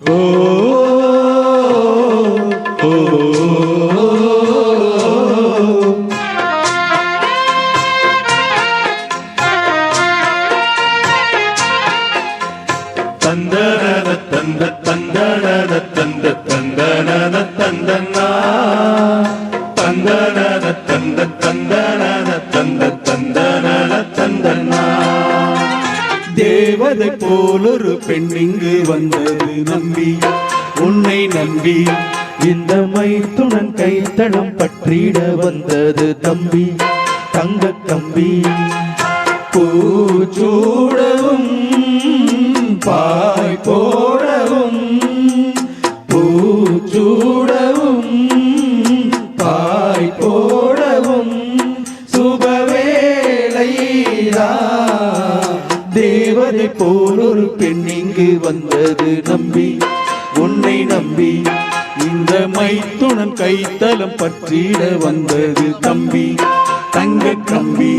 ஓ ஓ தந்தன தந்த தந்தன தந்த தந்தன தந்தனா தந்தன தந்த தந்தன தந்த தந்தன தந்தனா. தேவதை போலொரு பெண் இங்கு வந்தது நம்பி, உன்னை நம்பி இந்த மைத்துனன் கைத்தடம் பற்றிட வந்தது தம்பி, தங்க கம்பி. பூச்சூடவும் பாய் போடவும், பூச்சூடவும் பாய் போடவும் சுபவேளையிலா. தேவதை போலொரு பெண் இங்கு வந்தது நம்பி, உன்னை நம்பி இந்த மைத்துனன் கைத்தலம் பற்றிட வந்தது தம்பி, தங்க கம்பி.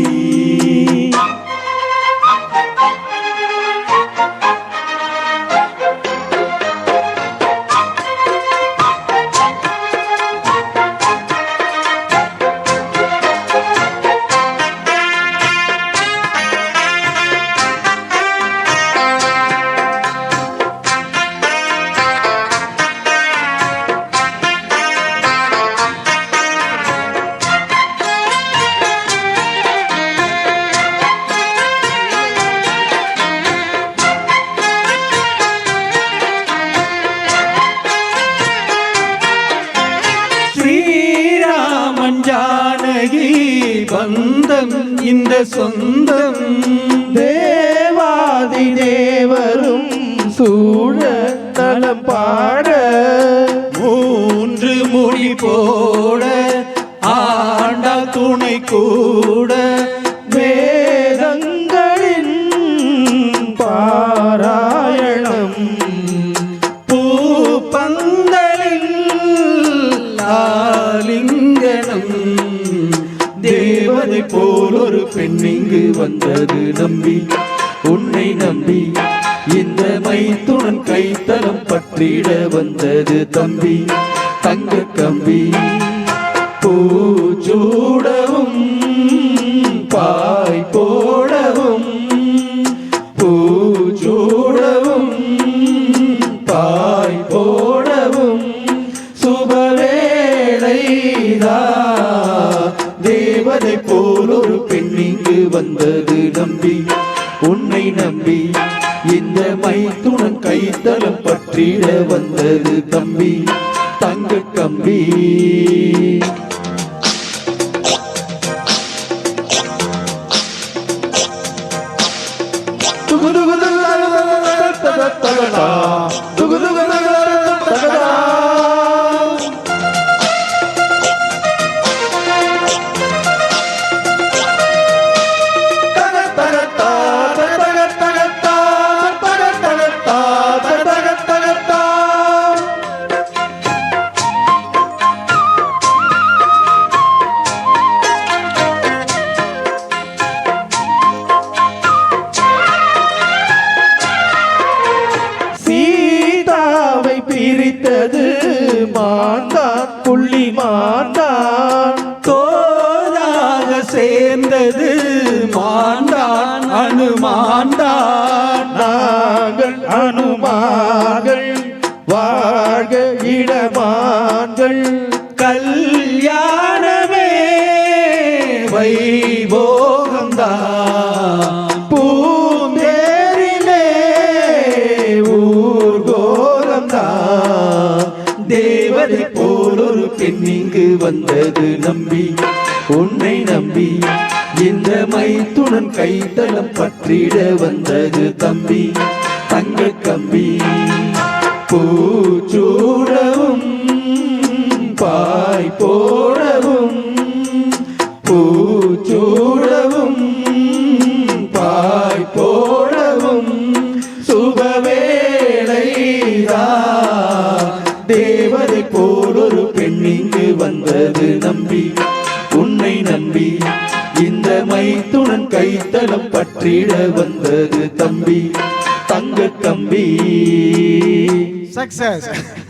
ஜானகி பந்தம் இந்த சொந்தம், தேவாதி தேவரும் சூழ தலம் பாட, மூன்று மொழி போட ஆண்டா துணை கூட, வேதங்களின் பாராயணம் பூப்பந்தலில் ஆலிங்கனம். தேவதை போலொரு பெண் இங்கு வந்தது நம்பி, உன்னை நம்பி இந்த மைத்துனன் கைத்தலம் பற்றிட வந்தது தம்பி, தங்க கம்பி. பூச்சூடவும் பாய் போடவும், பூச்சூடவும் பாய் போடவும் சுபவேளைதா. தேவதை போலொரு பெண் இங்கு வந்தது நம்பி, உன்னை நம்பி இந்த மைத்துனன் கைத்தலம் பற்றிட வந்தது தம்பி, தங்க கம்பி. பிரித்தது மாந்தான் புள்ளி மாந்தான், தோதாக சேர்ந்தது மாந்தான் அனுமான்தான். நாங்கள் அனுமான்கள் வாழ்க இடமான்கள், கல்யாணமே வைபோகம்தான். பூந்தேரிலே ஊர்கோலம்தான். தேவதை போலொரு பெண் இங்கு வந்தது நம்பி, உன்னை நம்பி இந்த மைத்துனன் கைத்தலம் பற்றிட வந்தது தம்பி, தங்க கம்பி. பூச்சூடவும் பாய் போடவும், பூச்சூடவும் பாய் போடவும் சுபவேளைதா. தேவதை போலொரு பெண் இங்கு வந்தது நம்பி, உன்னை நம்பி இந்த மைத்துனன் கைத்தலம் பற்றிட வந்தது தம்பி, தங்க கம்பி. சக்சஸ்